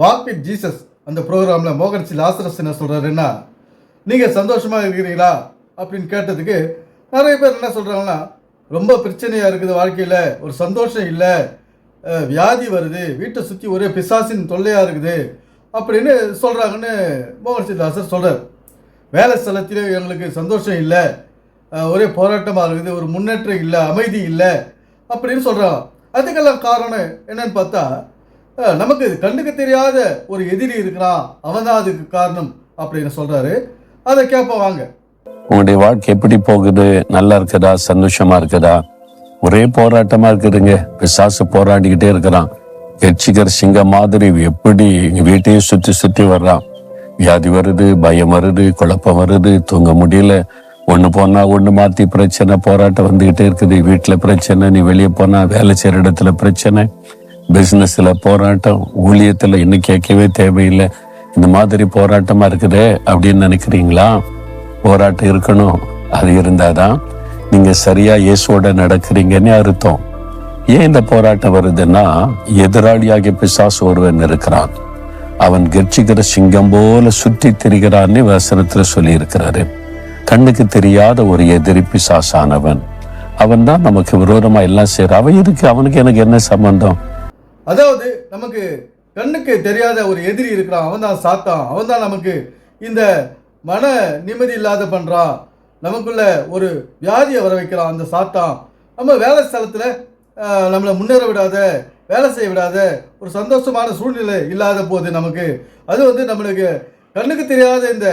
Walk with Jesus அந்த ப்ரோக்ராமில் மோகன் சி லாசரஸ் என்ன சொல்கிறாருன்னா, நீங்கள் சந்தோஷமாக இருக்கிறீங்களா அப்படின்னு கேட்டதுக்கு நிறைய பேர் என்ன சொல்கிறாங்கன்னா, ரொம்ப பிரச்சனையாக இருக்குது வாழ்க்கையில், ஒரு சந்தோஷம் இல்லை, வியாதி வருது, வீட்டை சுற்றி ஒரே பிசாசின் தொல்லையாக இருக்குது அப்படின்னு சொல்கிறாங்கன்னு மோகன் சி லாசர் சொல்கிறார். வேலை ஸ்தலத்திலே எங்களுக்கு சந்தோஷம் இல்லை, ஒரே போராட்டமாக இருக்குது, ஒரு முன்னேற்றம் இல்லை, அமைதி இல்லை அப்படின்னு சொல்கிறாங்க. அதுக்கெல்லாம் காரணம் என்னன்னு பார்த்தா, நமக்கு கண்ணுக்கு தெரியாத ஒரு எதிரி இருக்கிறான், அவன் தான் அதுக்கு காரணம் அப்படின்னு சொல்கிறாரு. அதை கேட்போம் வாங்க. உங்களுடைய வாழ்க்கை எப்படி போகுது? நல்லா இருக்குதா? சந்தோஷமா இருக்குதா? ஒரே போராட்டமா இருக்குதுங்க. பிசாசு போராடிக்கிட்டே இருக்கிறான். எச்சிகர் சிங்கம் மாதிரி எப்படி வீட்டையும் சுற்றி சுற்றி வர்றான். வியாதி வருது, பயம் வருது, குழப்பம் வருது, தூங்க முடியல. ஒன்று போனா ஒன்று மாற்றி பிரச்சனை, போராட்டம் வந்துக்கிட்டே இருக்குது. வீட்டில் பிரச்சனை, நீ வெளியே போனா வேலை செய்கிற இடத்துல பிரச்சனை, பிஸ்னஸில் போராட்டம், ஊழியத்தில் இன்னும் கேட்கவே தேவையில்லை. இந்த மாதிரி போராட்டமாக இருக்குதே அப்படின்னு நினைக்கிறீங்களா? போராட்டம் இருக்கணும். அது இருந்தாதான் நீங்கள் சரியாக இயேசுவோட நடக்கிறீங்கன்னு அர்த்தம். ஏன் இந்த போராட்டம் வருதுன்னா, எதிராளியாகிய பிசாசு ஒருவன் இருக்கிறான். அவன் கர்ஜிக்கிற சிங்கம் போல சுற்றி திரிகிறான்னு வசனத்தில் சொல்லி இருக்கிறாரு. கண்ணுக்கு தெரியாத ஒரு எதிரி பிசாசானவன். அவன் தான் நமக்கு விரோதமாக எல்லாம் செய்கிறான். அவன் இருக்கு, அவனுக்கு எனக்கு என்ன சம்பந்தம்? அதாவது நமக்கு கண்ணுக்கு தெரியாத ஒரு எதிரி இருக்கிறான், அவன் தான் சாத்தான். அவன் தான் நமக்கு இந்த மன நிம்மதி இல்லாத பண்ணுறான், நமக்குள்ள ஒரு வியாதியை வர வைக்கிறான் அந்த சாத்தான். நம்ம வேலை ஸ்தலத்தில் நம்மளை முன்னேற விடாத, வேலை செய்ய விடாத, ஒரு சந்தோஷமான சூழ்நிலை இல்லாத போது நமக்கு அது நம்மளுக்கு கண்ணுக்கு தெரியாத இந்த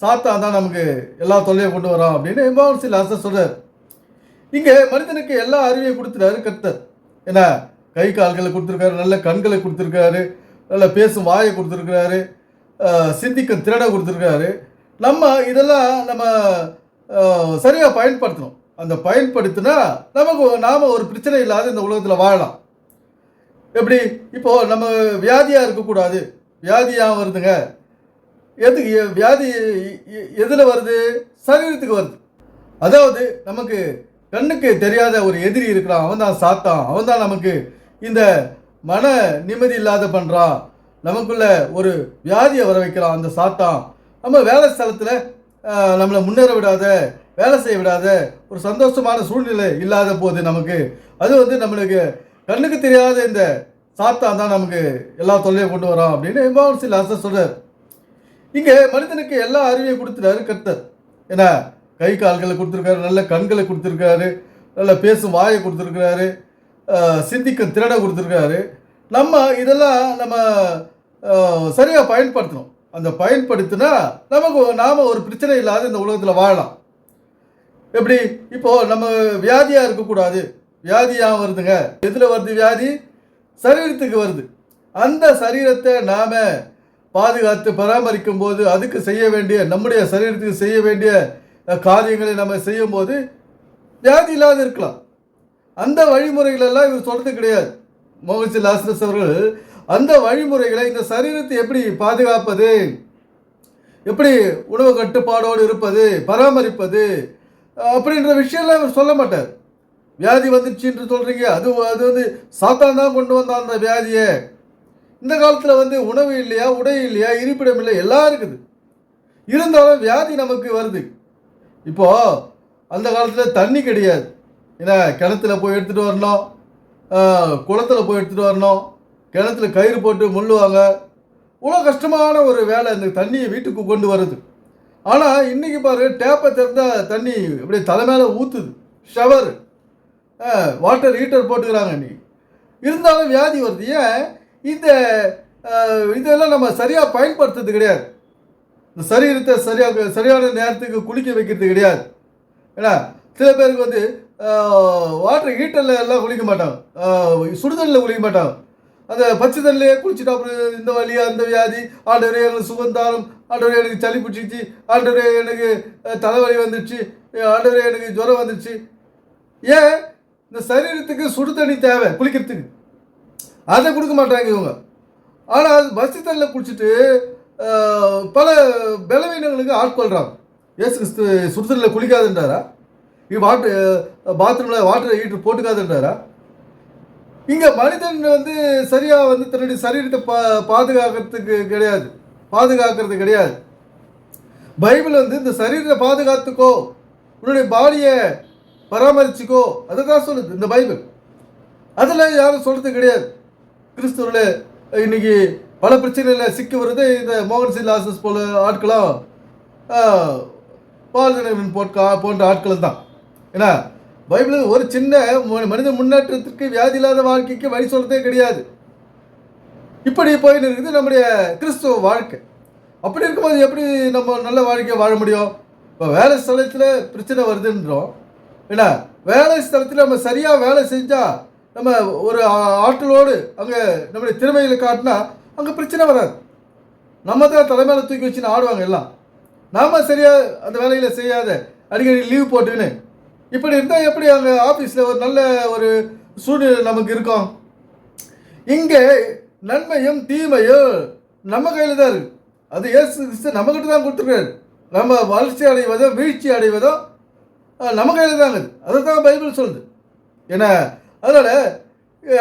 சாத்தான் தான் நமக்கு எல்லா தொல்லையும் கொண்டு வரோம் அப்படின்னு மோகன் சி லாசர் சொல்கிறார். இங்கே மனிதனுக்கு எல்லா அறிவையும் கொடுத்துட்டாரு கர்த்தர். ஏன்னா கை கால்களை கொடுத்துருக்காரு, நல்ல கண்களை கொடுத்துருக்காரு, நல்ல பேசும் வாயை கொடுத்துருக்காரு, சிந்திக்க திறனை கொடுத்துருக்காரு. நம்ம இதெல்லாம் நம்ம சரியாக பயன்படுத்தணும். அந்த பயன்படுத்தினா நாம் ஒரு பிரச்சனை இல்லாத இந்த உலகத்தில் வாழலாம். எப்படி இப்போது நம்ம வியாதியாக இருக்கக்கூடாது. வியாதியாக வருதுங்க. எதுக்கு வியாதி? எதில் வருது? சரீரத்துக்கு வருது. அதாவது நமக்கு கண்ணுக்கு தெரியாத ஒரு எதிரி இருக்கிறான், அவன் தான் சாத்தான். அவன் தான் நமக்கு இந்த மன நிம்மதி இல்லாத பண்ணுறான், நமக்குள்ள ஒரு வியாதியை வர வைக்கிறான் அந்த சாத்தான். நம்ம வேலை ஸ்தலத்தில் நம்மளை முன்னேற விடாத, வேலை செய்ய விடாத, ஒரு சந்தோஷமான சூழ்நிலை இல்லாத போது நமக்கு அது நம்மளுக்கு கண்ணுக்கு தெரியாத இந்த சாத்தான் தான் நமக்கு எல்லா தொல்லையும் கொண்டு வரோம் அப்படின்னு மோகன் சி லாசர் சொல்கிறார். இங்கே மனிதனுக்கு எல்லா அறிவையும் கொடுத்துட்டாரு கர்த்தர். ஏன்னா கை கால்களை கொடுத்துருக்காரு, நல்ல கண்களை கொடுத்துருக்காரு, நல்ல பேசும் வாயை கொடுத்துருக்காரு, சிந்திக்க திறனை கொடுத்துருக்காரு. நம்ம இதெல்லாம் நம்ம சரியாக பயன்படுத்தணும். அந்த பயன்படுத்தினா நாம் ஒரு பிரச்சனை இல்லாத இந்த உலகத்தில் வாழலாம். எப்படி இப்போது நம்ம வியாதியாக இருக்கக்கூடாது. வியாதியாக வருதுங்க. எதில் வருது வியாதி? சரீரத்துக்கு வருது. அந்த சரீரத்தை நாம் பாதுகாத்து பராமரிக்கும் போது, அதுக்கு செய்ய வேண்டிய, நம்முடைய சரீரத்துக்கு செய்ய வேண்டிய காரியங்களை நம்ம செய்யும் போது வியாதி இல்லாத இருக்கலாம். அந்த வழிமுறைகளெல்லாம் இவர் சொல்கிறது கிடையாது. மோகன் சி லாசரஸ் அவர்கள் அந்த வழிமுறைகளை, இந்த சரீரத்தை எப்படி பாதுகாப்பது, எப்படி உணவு கட்டுப்பாடோடு இருப்பது, பராமரிப்பது அப்படின்ற விஷயம்லாம் இவர் சொல்ல மாட்டார். வியாதி வந்துடுச்சுன்னு சொல்கிறீங்க, அது சாத்தான் தான் கொண்டு வந்தான் அந்த வியாதியை. இந்த காலத்தில் உணவு இல்லையா, உடை இல்லையா, இருப்பிடம் இல்லை, எல்லாம் இருக்குது. இருந்தாலும் வியாதி நமக்கு வருது. இப்போது அந்த காலத்தில் தண்ணி கிடையாது. ஏன்னா கிணத்துல போய் எடுத்துகிட்டு வரணும், குளத்தில் போய் எடுத்துகிட்டு வரணும், கிணத்துல கயிறு போட்டு முள்ளுவாங்க. இவ்வளோ கஷ்டமான ஒரு வேலை இந்த தண்ணியை வீட்டுக்கு கொண்டு வருது. ஆனால் இன்றைக்கி பாரு, டேப்பை திறந்தால் தண்ணி அப்படியே தலை மேலே ஊற்றுது. ஷவர், வாட்டர் ஹீட்டர் போட்டுக்கிறாங்க. நீ இருந்தாலும் வியாதி வருது. ஏன்? இதெல்லாம் நம்ம சரியாக பயன்படுத்துறது கிடையாது. இந்த சரீரத்தை சரியான நேரத்துக்கு குளிக்க வைக்கிறது கிடையாது. ஏன்னா சில பேருக்கு வாட்டர் ஹீட்டரில் எல்லாம் குளிக்க மாட்டாங்க, சுடுதண்ணில் குளிக்க மாட்டாங்க. அந்த பச்சை தண்ணிலே குளிச்சுட்டு அப்புறம் இந்த வலியா, அந்த வியாதி, ஆண்டவரே எனக்கு சுகந்தாரம், ஆண்டவரே எனக்கு சளி பிடிச்சிச்சு, ஆண்டவரே எனக்கு தலைவலி வந்துடுச்சு, ஆண்டவரே எனக்கு ஜுரம் வந்துடுச்சு. ஏன்? இந்த சரீரத்துக்கு சுடு தண்ணி தேவை குளிக்கிறதுக்கு, அதை கொடுக்க மாட்டாங்க இவங்க. ஆனால் அது பச்சை தண்ணியில் குளிச்சுட்டு பல பலவீனங்களுக்கு ஆட்கொள்கிறாங்க. ஏசு கிறிஸ்து சுடுதண்ணில் குளிக்காதுன்றாரா? பாத்ரூமில் வாட்டர் ஹீட்டர் போட்டுக்காதுன்றாரா? இங்கே மனிதன் சரியாக தன்னுடைய சரீரத்தை பாதுகாக்கிறது கிடையாது. பைபிள் இந்த சரீரத்தை பாதுகாத்துக்கோ, உன்னுடைய பாடியை பராமரிச்சுக்கோ, அதை தான் சொல்லுது இந்த பைபிள். அதில் யாரும் சொல்கிறது கிடையாது. கிறிஸ்துவில் இன்னைக்கு பல பிரச்சனையில் சிக்கி வருது இந்த மோகன் சி லாசஸ் போல ஆட்களும் பால்தனவன் போன்ற ஆட்களும் தான். ஏன்னா பைபிள் ஒரு சின்ன மனித முன்னேற்றத்திற்கு, வியாதி இல்லாத வாழ்க்கைக்கு வழி சொல்கிறதே கிடையாது. இப்படி போயின்னு இருக்குது நம்முடைய கிறிஸ்துவ வாழ்க்கை. அப்படி இருக்கும்போது எப்படி நம்ம நல்ல வாழ்க்கையை வாழ முடியும்? இப்போ வேலை ஸ்தலத்தில் பிரச்சனை வருதுன்றோம். ஏன்னா வேலை ஸ்தலத்தில் நம்ம சரியாக வேலை செஞ்சால், நம்ம ஒரு ஆட்களோடு அங்கே நம்முடைய திறமைகளை காட்டினா அங்கே பிரச்சனை வராது. நம்ம தான் தலைமையில தூக்கி வச்சுன்னு ஆடுவாங்க எல்லாம். நாம் சரியாக அந்த வேலையில் செய்யாத அடிக்கடி லீவ் போட்டுக்கின்னு இப்படி இருந்தால் எப்படி அங்கே ஆஃபீஸில் ஒரு நல்ல ஒரு சூழ்நிலை நமக்கு இருக்கும்? இங்கே நன்மையும் தீமையும் நம்ம கையில் தான் இருக்குது. அது இயேசு கிறிஸ்து நம்மக்கிட்ட தான் கொடுத்துருக்காரு. நம்ம வளர்ச்சி அடைவதோ வீழ்ச்சி அடைவதோ நம்ம கையில் தான் இருக்குது. அதை தான் பைபிள் சொல்லுது. ஏன்னா அதனால்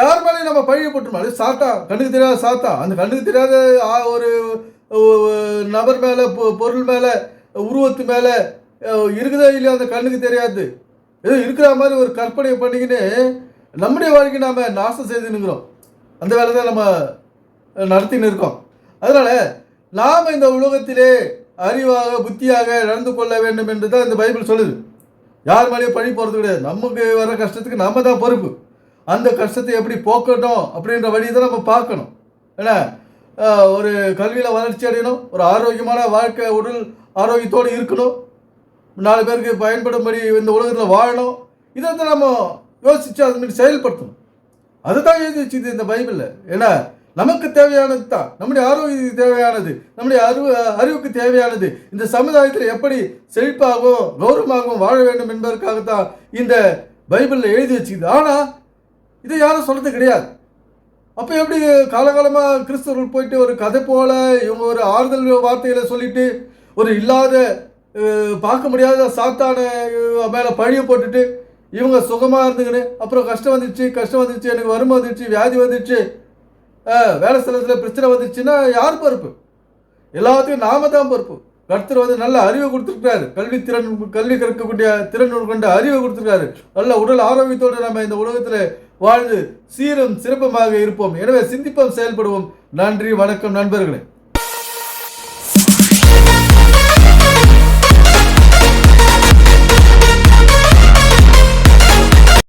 யார் மேலேயும் நம்ம பழிய போட்டுருமா? அது சாத்தான், கண்ணுக்கு தெரியாத சாத்தான். அந்த கண்ணுக்கு தெரியாத ஒரு நபர் மேலே, பொருள் மேலே, உருவத்து மேலே இருக்குதா இல்லையா அந்த கண்ணுக்கு தெரியாது. ஏதோ இருக்கிற மாதிரி ஒரு கற்பனையை பண்ணிக்கின்னு நம்முடைய வாழ்க்கை நாம் நாசம் செய்துன்னுக்கிறோம். அந்த வேலை தான் நம்ம நடத்தின்னு இருக்கோம். அதனால் நாம் இந்த உலகத்திலே அறிவாக புத்தியாக நடந்து கொள்ள வேண்டும் என்று தான் இந்த பைபிள் சொல்லுது. யார் மேலேயும் பழி போகிறது கிடையாது. நமக்கு வர கஷ்டத்துக்கு நம்ம தான் பொறுப்பு. அந்த கஷ்டத்தை எப்படி போக்கணும் அப்படின்ற வழியை தான் நம்ம பார்க்கணும். ஏன்னா ஒரு கல்வியில் வளர்ச்சி அடையணும், ஒரு ஆரோக்கியமான வாழ்க்கை, உடல் ஆரோக்கியத்தோடு இருக்கணும், 4 பேருக்கு பயன்படும்படி இந்த உலகத்தில் வாழணும். இதை தான் நம்ம யோசித்து அது மாதிரி செயல்படுத்தணும். அதுதான் எழுதி வச்சுது இந்த பைபிளில். ஏன்னா நமக்கு தேவையானது தான், நம்முடைய ஆரோக்கியத்துக்கு தேவையானது, நம்முடைய அறிவுக்கு தேவையானது, இந்த சமுதாயத்தில் எப்படி செழிப்பாகவும் கௌரவமாகவும் வாழ வேண்டும் என்பதற்காகத்தான் இந்த பைபிளில் எழுதி வச்சுக்குது. ஆனால் இதை யாரும் சொல்கிறது கிடையாது. அப்போ எப்படி காலகாலமாக கிறிஸ்தவர்கள் போயிட்டு ஒரு கதை போல இவங்க ஒரு ஆறுதல் வார்த்தைகளை சொல்லிட்டு ஒரு இல்லாத பார்க்க முடியாத சாத்தான மேலே பழிய போட்டுட்டு இவங்க சுகமாக இருந்துக்கின்னு அப்புறம் கஷ்டம் வந்துடுச்சு, எனக்கு வறுமை வந்துடுச்சு, வியாதி வந்துடுச்சு, வேலை ஸ்தலத்தில் பிரச்சனை வந்துடுச்சுன்னா யார் பொறுப்பு? எல்லாத்தையும் நாம தான் பொறுப்பு. கர்த்தர் நல்ல அறிவை கொடுத்துருக்காரு, கல்வி கற்கக்கூடிய திறன் கொண்ட அறிவை கொடுத்துருக்காரு. நல்ல உடல் ஆரோக்கியத்தோடு நம்ம இந்த உலகத்தில் வாழ்ந்து சீரும் சிறப்பமாக இருப்போம். எனவே சிந்திப்போம், செயல்படுவோம். நன்றி, வணக்கம் நண்பர்களே.